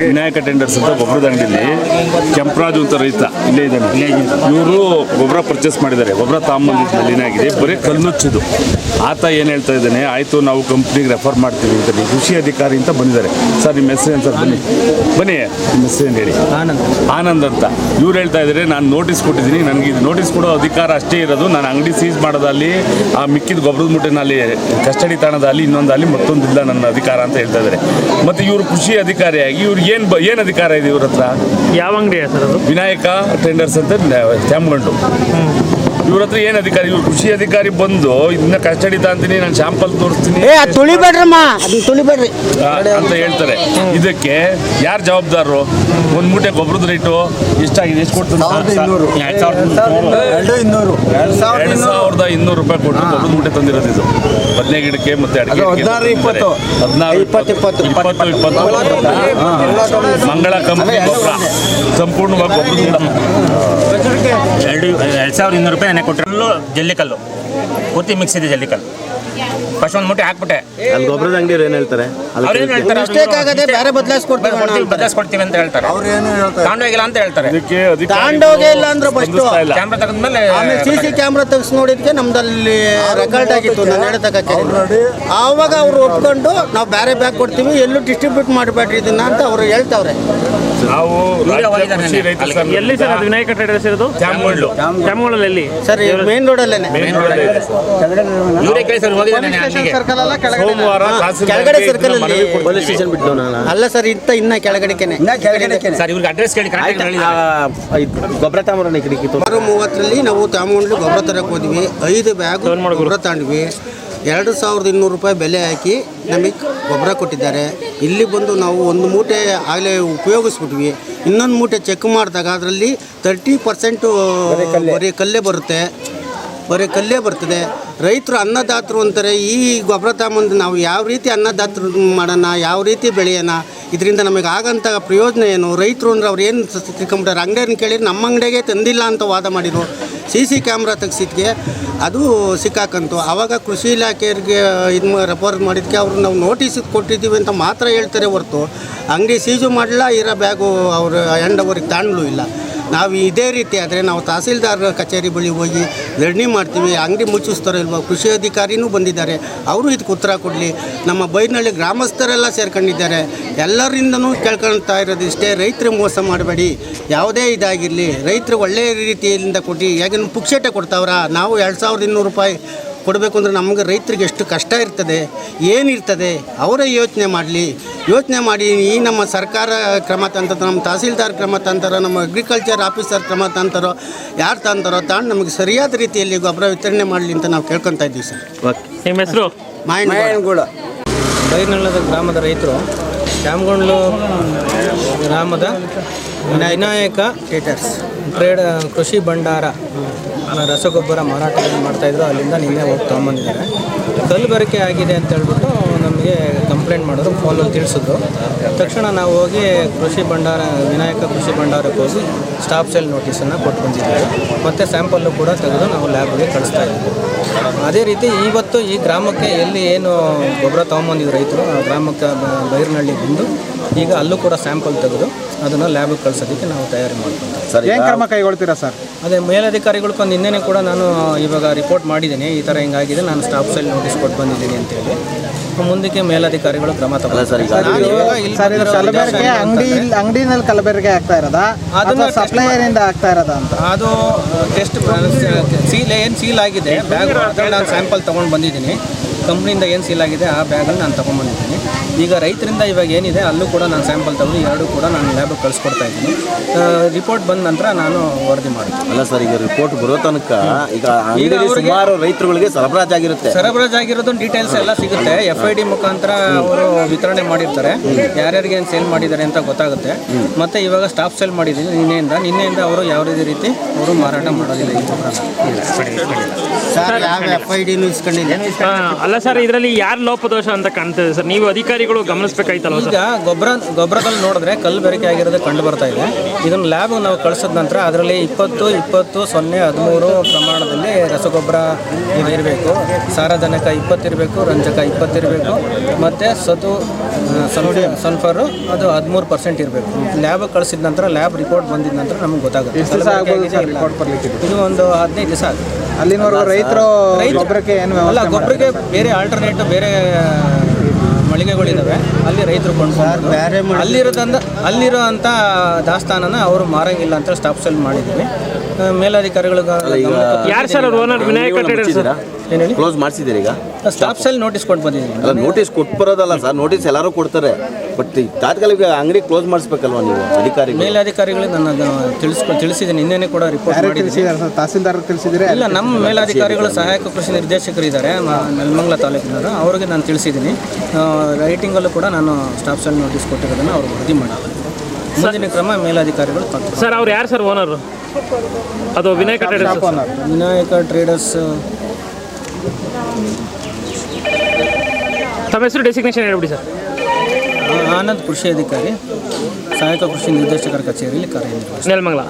Vinayaka tenders ಅಂತ ಗೊಬ್ಬರದ ಅಂಗಡಿಯಲ್ಲಿ ಕೆಂಪರಾಜು ಅಂತ ರೈತ ಇಲ್ಲೇ ಇದ್ದಾನೆ. ಇವರು ಗೊಬ್ಬರ ಪರ್ಚೇಸ್ ಮಾಡಿದ್ದಾರೆ. ಗೊಬ್ಬರ ತಾಂಬಂದಿದ್ದು ಏನಾಗಿದೆ, ಬರೀ ಕಲ್ಲುಚ್ಚಿದು. ಆತ ಏನು ಹೇಳ್ತಾ ಇದ್ದಾನೆ, ಆಯಿತು ನಾವು ಕಂಪ್ನಿಗೆ ರೆಫರ್ ಮಾಡ್ತೀವಿ ಅಂತ ಕೃಷಿ ಅಧಿಕಾರಿ ಅಂತ ಬಂದಿದ್ದಾರೆ. ಸರ್ ನಿಮ್ಮ ಹೆಸರು ಏನು ಸರ್? ಬನ್ನಿ ನಿಮ್ಮ ಹೆಸರು ಏನು ಹೇಳಿ? ಆನಂದ್ ಅಂತ. ಇವ್ರು ಹೇಳ್ತಾ ಇದ್ದಾರೆ, ನಾನು ನೋಟಿಸ್ ಕೊಟ್ಟಿದ್ದೀನಿ, ನನಗೆ ಇದು ನೋಟಿಸ್ ಕೊಡೋ ಅಧಿಕಾರ ಅಷ್ಟೇ ಇರೋದು. ನಾನು ಅಂಗಡಿ ಸೀಸ್ ಮಾಡೋದಲ್ಲಿ, ಆ ಮಿಕ್ಕಿದ ಗೊಬ್ಬರದ ಮುಟ್ಟೆನಲ್ಲಿ ಕಸ್ಟಡಿ ತಾಣದಲ್ಲಿ, ಇನ್ನೊಂದಲ್ಲಿ ಮತ್ತೊಂದಿಲ್ಲ ನನ್ನ ಅಧಿಕಾರ ಅಂತ ಹೇಳ್ತಾ ಇದ್ದಾರೆ. ಮತ್ತು ಇವರು ಕೃಷಿ ಅಧಿಕಾರಿಯಾಗಿ ಇವ್ರಿಗೆ ಏನು ಅಧಿಕಾರ ಇದೆ ಇವ್ರ ಹತ್ರ? ಯಾವ ಅಂಗಡಿ ಸರ್ ಅದು? ವಿನಾಯಕ ಟೆಂಡರ್ಸ್ ಅಂತ ತ್ಯಾಮಗಂಡು. ಇವ್ರ ಹತ್ರ ಏನು ಅಧಿಕಾರಿ? ಇವ್ರು ಕೃಷಿ ಅಧಿಕಾರಿ ಬಂದು ಇದನ್ನ ಕಸ್ಟಡಿ ತಾಂತೀನಿ, ನಾನು ಶಾಂಪಲ್ ತೋರಿಸ್ತೀನಿ ಅಂತ ಹೇಳ್ತಾರೆ. ಇದಕ್ಕೆ ಯಾರು ಜವಾಬ್ದಾರರು? ಒಂದು ಮೂಟೆ ಗೊಬ್ಬರದ ರೇಟು ಎಷ್ಟಾಗಿದೆ? ಎಷ್ಟು ಕೊಡ್ತಾರೆ? 2200 ರೂಪಾಯಿ ಕೊಟ್ಟು ಗೊಬ್ಬರದ ಮೂಟೆ ತಂದಿರೋದು ಇದು. 15 ಗಿಡಕ್ಕೆ ಮತ್ತೆ ಅಡಿಕೆ 16, 20 ಮಂಗಳ ಕಂಪನಿ ಗೊಬ್ಬರ, ಸಂಪೂರ್ಣವಾಗಿ ಗೊಬ್ಬರದ ಮೂಟ 2200 ರೂಪಾಯಿ ನನಗೆ ಕೊಟ್ಟರು. ಜಲ್ಲಿಕಲ್ಲು ಪೂರ್ತಿ ಮಿಕ್ಸ್ ಇದೆ. ಜಲ್ಲಿಕಲ್ಲು ಫಸ್ಟ್ ಒಂದು ಮೂಟೆ ಹಾಕ್ಬಿಟ್ಟೆ. ಅಲ್ಲಿ ಗೊಬ್ಬರದ ಅಂಗಡಿ ಏನು ಹೇಳ್ತಾರೆ? ಬೇರೆ ಬದಲಾಯಿಸ್ಕೊಡ್ತೀವಿ ಅಂತ ಹೇಳ್ತಾರೆ. ತಾಂಡೋಗಿಲ್ಲ ಅಂತ ಹೇಳ್ತಾರೆ. ತಾಂಡೋಗಿಲ್ಲ ಅಂದ್ರೆ ಫಸ್ಟ್ ಕ್ಯಾಮ್ರಾ ತೆಗೆದ್ಮೇಲೆ CC ಕ್ಯಾಮ್ರಾ ತೆಗೆಸಿ ನೋಡಿದ್ಕೆ ನಮ್ದಲ್ಲಿ ರೆಕಾರ್ಡ್ ಆಗಿತ್ತು. ನಾನು ಹೇಳತಕ್ಕ ಆವಾಗ ಅವ್ರು ಒಪ್ಕೊಂಡು ನಾವು ಬೇರೆ ಬ್ಯಾಗ್ ಕೊಡ್ತೀವಿ, ಎಲ್ಲೂ ಡಿಸ್ಟ್ರಿಬ್ಯೂಟ್ ಮಾಡಬೇಡ್ರಿ ಇದನ್ನ ಅಂತ ಅವ್ರು ಹೇಳ್ತಾವ್ರೆ. ನಾವು ಎಲ್ಲಿ ಸರ್ ಅದು ವಿನಾಯಕ ಟ್ರೇಡರ್ಸ್ ಇರೋದು? ತ್ಯಾಮಗಂಡು ಎಲ್ಲಿ ಸರ್? ಮೇನ್ ರೋಡಲ್ಲೇನೆ. ಇವರೇ ಕೇಳಿ ಸರ್, ಹೋಗಿದ್ದಾನೆ ಸೋಮವಾರ ಕೆಳಗಡೆ ಸರ್ಕಲ್ ಅಲ್ಲಿ ಪೊಲೀಸ್ ಸ್ಟೇಷನ್ ಬಿಟ್ಟು ಅಲ್ಲ ಸರ್, ಇನ್ನ ಕೆಳಗಡೆನೆ ಸರ್. ಇವ್ರಿಗೆ ಅಡ್ರೆಸ್ ಕೇಳಿ ಗೊಬ್ಬರ ತಾಮ್ರ 30 ನಾವು ತ್ಯಾಮಗಂಡು ಗೊಬ್ಬರ ತರಕ್ಕೆ ಹೋದ್ವಿ. 5 ಬ್ಯಾಗ್ ಗೊಬ್ಬರ ತಗೊಂಡ್ವಿ. 2200 ರೂಪಾಯಿ ಬೆಲೆ ಹಾಕಿ ನಮಗೆ ಗೊಬ್ಬರ ಕೊಟ್ಟಿದ್ದಾರೆ. ಇಲ್ಲಿ ಬಂದು ನಾವು ಒಂದು ಮೂಟೆ ಆಗಲೇ ಉಪಯೋಗಿಸ್ಬಿಟ್ವಿ. ಇನ್ನೊಂದು ಮೂಟೆ ಚೆಕ್ ಮಾಡಿದಾಗ ಅದರಲ್ಲಿ 30% ಬರೀ ಕಲ್ಲೇ ಬರ್ತದೆ. ರೈತರು ಅನ್ನದಾತರು ಅಂತಾರೆ. ಈ ಗೊಬ್ಬರ ತಗೊಂಬಂದು ನಾವು ಯಾವ ರೀತಿ ಅನ್ನದಾತರು ಮಾಡೋಣ, ಯಾವ ರೀತಿ ಬೆಳೆಯೋಣ, ಇದರಿಂದ ನಮಗೆ ಆಗಂಥ ಪ್ರಯೋಜನ ಏನು? ರೈತರು ಅಂದ್ರೆ ಅವ್ರು ಏನು ತಿಳ್ಕೊಂಬಿಟ್ಟಾರೆ, ಅಂಗಡಿಯವ್ರನ್ನ ಕೇಳಿದ್ರೆ ನಮ್ಮ ಅಂಗಡಿಗೆ ತಂದಿಲ್ಲ ಅಂತ ವಾದ ಮಾಡಿದ್ರು. CC ಕ್ಯಾಮ್ರಾ ತೆಗ್ಸಿದ್ಕೆ ಅದು ಸಿಕ್ಕಾಕಂತು. ಆವಾಗ ಕೃಷಿ ಇಲಾಖೆಯವ್ರಿಗೆ ಇದು ರೆಫರ್ ಮಾಡಿದ್ಕೆ ಅವರು ನಾವು ನೋಟಿಸ್ ಕೊಟ್ಟಿದ್ದೀವಿ ಅಂತ ಮಾತ್ರ ಹೇಳ್ತಾರೆ ಹೊರತು ಅಂಗಡಿ ಸೀಜು ಮಾಡಲ್ಲ, ಇರೋ ಬ್ಯಾಗು ಅವರು ಹ್ಯಾಂಡ್ ಓವರಿಗೆ ತಾಂಡ್ಲೂ ಇಲ್ಲ. ನಾವು ಇದೇ ರೀತಿ ಆದರೆ ನಾವು ತಹಸೀಲ್ದಾರ್ ಕಚೇರಿ ಬಳಿ ಹೋಗಿ ಧರಣಿ ಮಾಡ್ತೀವಿ. ಅಂಗಡಿ ಮುಚ್ಚಿಸ್ತಾರೋ ಇಲ್ವೋ? ಕೃಷಿ ಅಧಿಕಾರಿನೂ ಬಂದಿದ್ದಾರೆ, ಅವರು ಇದಕ್ಕೆ ಉತ್ತರ ಕೊಡಲಿ. ನಮ್ಮ ಬೈನಹಳ್ಳಿ ಗ್ರಾಮಸ್ಥರೆಲ್ಲ ಸೇರ್ಕೊಂಡಿದ್ದಾರೆ. ಎಲ್ಲರಿಂದನೂ ಕೇಳ್ಕೊಳ್ತಾ ಇರೋದು ಇಷ್ಟೇ, ರೈತರಿಗೆ ಮೋಸ ಮಾಡಬೇಡಿ. ಯಾವುದೇ ಇದಾಗಿರಲಿ, ರೈತರು ಒಳ್ಳೆಯ ರೀತಿಯಿಂದ ಕೊಟ್ಟು ಹೇಗೆ ಪುಕ್ಷೇಟೆ ಕೊಡ್ತಾವ್ರ. ನಾವು 2200 ರೂಪಾಯಿ ಕೊಡಬೇಕು ಅಂದರೆ ನಮಗೆ ರೈತರಿಗೆ ಎಷ್ಟು ಕಷ್ಟ ಇರ್ತದೆ, ಏನಿರ್ತದೆ, ಅವರೇ ಯೋಚನೆ ಮಾಡಿ ಈ ನಮ್ಮ ಸರ್ಕಾರ ಕ್ರಮ ತಂತಾರೋ, ನಮ್ಮ ತಹಸೀಲ್ದಾರ್ ಕ್ರಮ ತಂತಾರೋ, ನಮ್ಮ ಅಗ್ರಿಕಲ್ಚರ್ ಆಫೀಸರ್ ಕ್ರಮ ತಂತಾರೋ, ಯಾರು ತಂತಾರೋ ನಮಗೆ ಸರಿಯಾದ ರೀತಿಯಲ್ಲಿ ಗೊಬ್ಬರ ವಿತರಣೆ ಮಾಡಲಿ ಅಂತ ನಾವು ಕೇಳ್ಕೊತಾ ಇದ್ದೀವಿ ಸರ್. ನಿಮ್ಮ ಹೆಸರು? ಮಾಯನಗೌಡ. ಬೈರ್ನಳ್ಳದ ಗ್ರಾಮದ ರೈತರು ತ್ಯಾಮಗಂಡು ಗ್ರಾಮದ ವಿನಾಯಕ ಟ್ರೇಡ್ ಕೃಷಿ ಭಂಡಾರ ರಸಗೊಬ್ಬರ ಮಾರಾಟವನ್ನು ಮಾಡ್ತಾಯಿದ್ರು. ಅಲ್ಲಿಂದ ನಿನ್ನೆ ಹೋಗಿ ತೊಗೊಂಬಂದಿದ್ದಾರೆ. ಕಲ್ಲುಬರಿಕೆ ಆಗಿದೆ ಅಂತ ಹೇಳ್ಬಿಟ್ಟು ನಮಗೆ ಕಂಪ್ಲೇಂಟ್ ಮಾಡಿದ್ರು, ಫೋನಲ್ಲಿ ತಿಳಿಸಿದ್ರು. ತಕ್ಷಣ ನಾವು ಹೋಗಿ ವಿನಾಯಕ ಕೃಷಿ ಭಂಡಾರಕ್ಕೆ ಹೋಗಿ ಸ್ಟಾಪ್ ಸೇಲ್ ನೋಟಿಸನ್ನು ಕೊಟ್ಟು ಬಂದಿದ್ದೀವಿ. ಮತ್ತು ಸ್ಯಾಂಪಲ್ಲು ಕೂಡ ತೆಗೆದು ನಾವು ಲ್ಯಾಬ್ಗೆ ಕಳಿಸ್ತಾ ಇದ್ದೀವಿ. ಅದೇ ರೀತಿ ಇವತ್ತು ಈ ಗ್ರಾಮಕ್ಕೆ ಎಲ್ಲಿ ಏನು ಗೊಬ್ಬರ ತೊಗೊಂಬಂದಿದ್ರು ರೈತರು, ಆ ಗ್ರಾಮಕ್ಕೆ ಬೈರ್ನಹಳ್ಳಿ ಬಂದು ಈಗ ಅಲ್ಲೂ ಕೂಡ ಸ್ಯಾಂಪಲ್ ತೆಗೆದು ಅದನ್ನು ಲ್ಯಾಬಿಗೆ ಕಳಿಸೋದಕ್ಕೆ ನಾವು ತಯಾರಿ ಮಾಡ್ತೀವಿ ಸರ್. ಏನು ಕ್ರಮ ಕೈಗೊಳ್ತೀರಾ ಸರ್? ಅದೇ ಮೇಲಧಿಕಾರಿಗಳು ನಿನ್ನೆ ಕೂಡ ನಾನು ಇವಾಗ ರಿಪೋರ್ಟ್ ಮಾಡಿದ್ದೀನಿ, ಈ ಥರ ಹಿಂಗಾಗಿದೆ, ನಾನು ಸ್ಟಾಪ್ ಸೈಲ್ ನೋಟಿಸ್ ಕೊಟ್ಟು ಬಂದಿದ್ದೀನಿ ಅಂತೇಳಿ. ಮುಂದಕ್ಕೆ ಮೇಲಧಿಕಾರಿಗಳು ಕ್ರಮ ತಗೊಳ್ಳಿ ಸರ್. ಅಂಗಡಿನಲ್ಲಿ ಕಲಬೆರಕೆ ಆಗ್ತಾ ಇರೋದಾ, ಅದನ್ನು ಸಪ್ಲೈಯರಿಂದ ಆಗ್ತಾ ಇರೋದಾ ಅಂತ? ಅದು ಟೆಸ್ಟ್ ಸೀಲ್ ಆಗಿದೆ ಬ್ಯಾಗ್, ನಾನು ಸ್ಯಾಂಪಲ್ ತೊಗೊಂಡು ಬಂದಿದ್ದೀನಿ. ಕಂಪ್ನಿಯಿಂದ ಏನು ಸೀಲ್ ಆಗಿದೆ ಆ ಬ್ಯಾಗಲ್ಲಿ ನಾನು ತೊಗೊಂಡ್ಬಂದಿದ್ದೀನಿ. ಈಗ ರೈತರಿಂದ ಇವಾಗ ಏನಿದೆ ಅಲ್ಲೂ ಕೂಡ ನಾನು ಸ್ಯಾಂಪಲ್ ತೆಗೆದು ಎರಡೂ ಕೂಡ ನಾನು ಲ್ಯಾಬಿಗೆ ಕಳಿಸ್ಕೊಡ್ತಾ ಇದ್ದೀನಿ. ರಿಪೋರ್ಟ್ ಬಂದ ನಂತರ ನಾನು ವರದಿ ಮಾಡ್ತೀನಿ. ಅಲ್ಲ ಸರ್, ಈಗ ರಿಪೋರ್ಟ್ ಬರೋ ತನಕ ಈಗ ಸುಮಾರು ರೈತರುಗಳಿಗೆ ಸರಬರಾಜಾಗಿರೋದು ಡೀಟೇಲ್ಸ್ ಎಲ್ಲ ಸಿಗುತ್ತೆ. FID ಮುಖಾಂತರ ಅವರು ವಿತರಣೆ ಮಾಡಿರ್ತಾರೆ, ಯಾರ್ಯಾರಿಗೆ ಏನು ಸೇಲ್ ಮಾಡಿದ್ದಾರೆ ಅಂತ ಗೊತ್ತಾಗುತ್ತೆ. ಮತ್ತು ಇವಾಗ ಸ್ಟಾಪ್ ಸೇಲ್ ಮಾಡಿದ್ದೀನಿ ನಿನ್ನೆಯಿಂದ ಅವರು ಯಾವುದೇ ರೀತಿ ಮಾರಾಟ ಮಾಡೋದಿಲ್ಲ. ಈ ಸರ್ ಯಾವ FID ಇಸ್ಕೊಂಡಿಲ್ಲ. ಅಲ್ಲ ಸರ್, ಇದರಲ್ಲಿ ಯಾರು ಲೋಪದೋಷ ಅಂತ ಕಾಣ್ತದೆ ಸರ್? ನೀವು ಅಧಿಕಾರಿಗಳು ಗಮನಿಸಬೇಕಾಯ್ತಲ್ವ ಸರ್? ಈಗ ಗೊಬ್ಬರದಲ್ಲಿ ನೋಡಿದ್ರೆ ಕಲ್ಲು ಬೆರಕೆ ಆಗಿರೋದು ಕಂಡು ಬರ್ತಾ ಇದೆ. ಇದನ್ನು ಲ್ಯಾಬ್ ನಾವು ಕಳಿಸಿದ ನಂತರ ಅದರಲ್ಲಿ 20-20-0-13 ಪ್ರಮಾಣದಲ್ಲಿ ರಸಗೊಬ್ಬರ ಇರಬೇಕು, ಸಾರಜನಕ 20 ಇರಬೇಕು, ರಂಜಕ 20 ಇರಬೇಕು, ಮತ್ತು ಸಲ್ಫರು ಅದು 13% ಇರಬೇಕು. ಲ್ಯಾಬ್ ಕಳಿಸಿದ ನಂತರ ಲ್ಯಾಬ್ ರಿಪೋರ್ಟ್ ಬಂದಿದ ನಂತರ ನಮಗೆ ಗೊತ್ತಾಗುತ್ತೆ. ಇದು ಒಂದು 15 ದಿವಸ ಆಗುತ್ತೆ. ಅಲ್ಲಿನವರೆಗೂ ರೈತರು ಗೊಬ್ಬರಕ್ಕೆ ಏನು ಅಲ್ಲ, ಗೊಬ್ಬರಕ್ಕೆ ಬೇರೆ ಆಲ್ಟರ್ನೇಟಿವ್ ಬೇರೆ ಮಳಿಗೆಗಳಿದ್ದಾವೆ, ಅಲ್ಲಿ ರೈತರು ಕೊಂಡ್ಕೊಂಡು ಅಲ್ಲಿರೋ ಅಂಥ ದಾಸ್ತಾನನ ಅವರು ಮಾರಂಗಿಲ್ಲ ಅಂತ ಸ್ಟಾಪ್ ಸೆಲ್ ಮಾಡಿದ್ದೀವಿ. ಮೇಲಧಿಕಾರಿಗಳು ಯಾರು ಸರ್ ಅವ್ರು ಓನರ್? ವಿನಾಯಕ ಟ್ರೇಡರ್ಸ್. ಏನು ಹೇಳಿ? ಕ್ಲೋಸ್ ಮಾಡಿಸಿದ್ದೀರಿ ಈಗ? ಸ್ಟಾಪ್ ಸೆಲ್ ನೋಟಿಸ್ ಕೊಟ್ಟು ಬಂದಿದ್ದೀನಿ. ಅಲ್ಲ, ನೋಟಿಸ್ ಕೊಟ್ಟು ಬರೋದಲ್ಲ ಸರ್, ನೋಟಿಸ್ ಎಲ್ಲರೂ ಕೊಡ್ತಾರೆ, ಬಟ್ ತಾತ್ಕಾಲಿಕ ಅಂಗಡಿ ಕ್ಲೋಸ್ ಮಾಡಿಸ್ಬೇಕಲ್ವಾ ನೀವು ಅಧಿಕಾರಿ? ಮೇಲಧಿಕಾರಿಗಳಿಗೆ ನಾನು ತಿಳಿಸಿದ್ದೀನಿ, ನಿನ್ನೆ ಕೂಡ ರಿಪೋರ್ಟ್ ಮಾಡಿದ್ದೀನಿ. ತಹಸೀಲ್ದಾರ್ ತಿಳಿಸಿದ್ರೆ ಇಲ್ಲ, ನಮ್ಮ ಮೇಲಧಿಕಾರಿಗಳು ಸಹಾಯಕ ಕೃಷಿ ನಿರ್ದೇಶಕರು ಇದ್ದಾರೆ ನೆಲಮಂಗಲ ತಾಲೂಕಿನವರು, ಅವ್ರಿಗೆ ನಾನು ತಿಳಿಸಿದ್ದೀನಿ. ರೈಟಿಂಗಲ್ಲೂ ಕೂಡ ನಾನು ಸ್ಟಾಪ್ ಸೆಲ್ ನೋಟಿಸ್ ಕೊಟ್ಟಿರೋದನ್ನು ಅವರು ವರದಿ ಮಾಡಿದ್ದಾರೆ. ಮುಂದಿನ ಕ್ರಮ ಮೇಲಧಿಕಾರಿಗಳು ತಗೊಳ್ತಾರೆ. ಸರ್ ಅವ್ರು ಯಾರು ಸರ್ ಓನರು? ಅದು ವಿನಾಯಕ ಟ್ರೇಡರ್ಸ್. ವಿನಾಯಕ ಟ್ರೇಡರ್ಸ್. ತಮ್ಮ ಹೆಸರು ಡೆಸಿಗ್ನೇಷನ್ ಹೇಳ್ಬಿಡಿ ಸರ್. ಆನಂದ್ ಕೃಷಿ ಅಧಿಕಾರಿ, ಸಹಾಯಕ ಕೃಷಿ ನಿರ್ದೇಶಕರ ಕಚೇರಿಯಲ್ಲಿ ಕಾರ್ಯನಿರ್ವಹಿಸ್ತಾರೆ, ನೆಲಮಂಗಲ.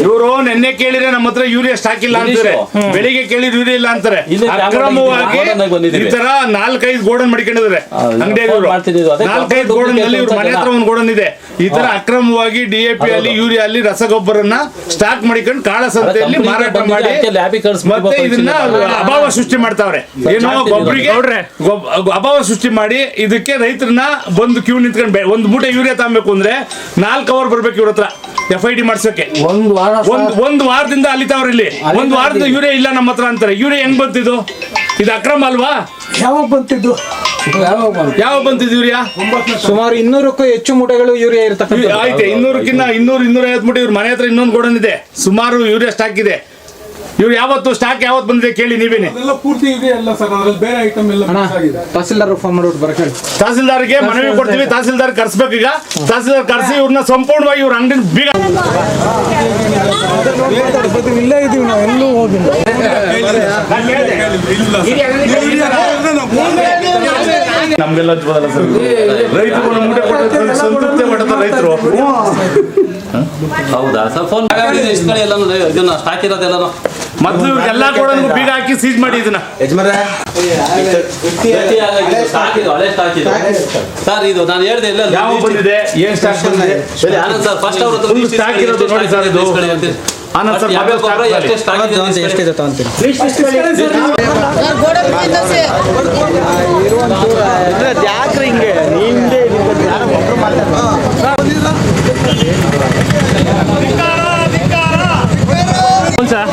ಇವರು ನಿನ್ನೆ ಕೇಳಿದ್ರೆ ನಮ್ಮ ಹತ್ರ ಯೂರಿಯಾ ಸ್ಟಾಕ್ ಇಲ್ಲ ಅಂತಾರೆ, ಬೆಳಿಗ್ಗೆ ಕೇಳಿದ್ರೆ ಯೂರಿಯಾ ಇಲ್ಲ ಅಂತಾರೆ. ಅಕ್ರಮವಾಗಿ ಈ ತರ 4-5 ಗೋಡನ್ ಮಾಡ್ಕೊಂಡಿದ್ದಾರೆ ಅಂಗಡಿಯವರು. 4-5 ಗೋಡನ್ ನಲ್ಲಿ ಇವ್ರ ಮನೆ ಹತ್ರ ಒಂದು ಗೋಡನ್ ಇದೆ. ಈ ತರ ಅಕ್ರಮವಾಗಿ DAP ಅಲ್ಲಿ ಯೂರಿಯಾ ಅಲ್ಲಿ ರಸಗೊಬ್ಬರನ್ನ ಸ್ಟಾಕ್ ಮಾಡಿಕೊಂಡು ಕಾಳಸಂತೆಯಲ್ಲಿ ಮಾರಾಟ ಮಾಡಿ ಮತ್ತೆ ಇದನ್ನ ಅಭಾವ ಸೃಷ್ಟಿ ಮಾಡ್ತಾವ್ರೆ. ಏನೋ ಗೊಬ್ಬರಿಗೆ ಅಭಾವ ಸೃಷ್ಟಿ ಮಾಡಿ ಇದಕ್ಕೆ ರೈತರನ್ನ ಬಂದು ಕ್ಯೂ ನಿಂತ್ಕೊಂಡು ಒಂದು ಮೂಟೆ ಯೂರಿಯಾ ತಗೊಬೇಕು ಅಂದ್ರೆ 4 ಅವರ್ ಬರ್ಬೇಕು ಇವ್ರ ಹತ್ರ FID ಮಾಡ್ಸೋಕೆ. ಒಂದು ವಾರದಿಂದ ಅಲಿತಾವ್ರ ಇಲ್ಲಿ. ಒಂದು ವಾರದ ಯೂರಿಯಾ ಇಲ್ಲ ನಮ್ಮ ಹತ್ರ ಅಂತಾರೆ. ಯೂರಿಯಾ ಹೆಂಗ್ ಬಂತಿದ್ದು? ಇದು ಅಕ್ರಮ ಅಲ್ವಾ? ಯಾವಾಗ ಬಂತಿದ್ದು ಯೂರಿಯಾ? ಸುಮಾರು 200ಕ್ಕೂ ಹೆಚ್ಚು ಮೂಟೆಗಳು ಯೂರಿಯಾ ಇರತಕ್ಕಂಥ. ಆಯ್ತು, 200ಕ್ಕಿಂತ 200-250 ಮೂಟೆ ಇವ್ರ ಮನೆ ಹತ್ರ ಇನ್ನೊಂದು ಗೋಡನ್ ಇದೆ, ಸುಮಾರು ಯೂರಿಯಾ ಸ್ಟಾಕ್ ಇದೆ. ಇವ್ರು ಯಾವತ್ತು ಸ್ಟಾಕ್ ಯಾವತ್ತು ಬಂದಿದೆ ಕೇಳಿ ನೀವೇನೆ. ಪೂರ್ತಿ ಇದೆ ಅಲ್ಲ ಸರ್, ಅದ್ರಲ್ಲಿ ಬೇರೆ ಐಟಮ್ ಎಲ್ಲ ತಹಸೀಲ್ದಾರ್ ಫಾರ್ಮ್ ಮಾಡ್ಬಿಟ್ಟು ಬರಕ್ಕೆ ತಹಸೀಲ್ದಾರ್ಗೆ ಮನವಿ ಕೊಡ್ತೀವಿ. ತಹಸೀಲ್ದಾರ್ ಕರ್ಸ್ಬೇಕು. ಈಗ ತಹಸೀಲ್ದಾರ್ ಕರ್ಸಿ ಇವ್ರನ್ನ ಸಂಪೂರ್ಣವಾಗಿ ಇವ್ರ ಅಂಗಡಿ ಬೀಗ ಇಲ್ಲೇ ಇದೀವಿ ನಾವು, ಎಲ್ಲೂ ಹೋಗಿಲ್ಲ. ನಮ್ಗೆಲ್ಲ ಬದಲ್ಲ ಸರ್. ರೈತರು ಒಂದು ಮೂಟೆ ಕೊಡ್ತಾರೆ, ಸಂತೃಪ್ತಿ ಮಾಡ್ತಾರೆ ರೈತರು. ಹೌದಾ ಸರ್? ಫೋನ್ ಇದನ್ನ ಸ್ಟಾಕ್ ಇರೋದೆಲ್ಲ ಮೊದಲು ಇವ್ರಿಗೆಲ್ಲ ಕೂಡ ಬೀಗ ಹಾಕಿ ಸೀಜ್ ಮಾಡಿ ಇದನ್ನ. ಹಳೆ ಸ್ಟಾಕ್ ಇದೆ ಸರ್. ಇದು ನಾನು ಹೇಳಿದೆ ಇಲ್ಲ ಯಾವ ಬಂದಿದೆ, ಏನ್ ಸ್ಟಾಕ್ ಬಂದಿದೆ ಆನಂದ್ ಸರ್. ಫಸ್ಟ್ ಅವ್ರ ಸ್ಟಾಕ್ ಇರೋದು ನೋಡಿ ಸರ್. ಇದು ಆನಂದ್ ಸರ್ ಎಷ್ಟಿದೆ ತಗೊಂತೀನಿ. ಯಾಕ್ರಿ ಹಿಂಗೆ ನಿಮ್ದೆ ಸರ್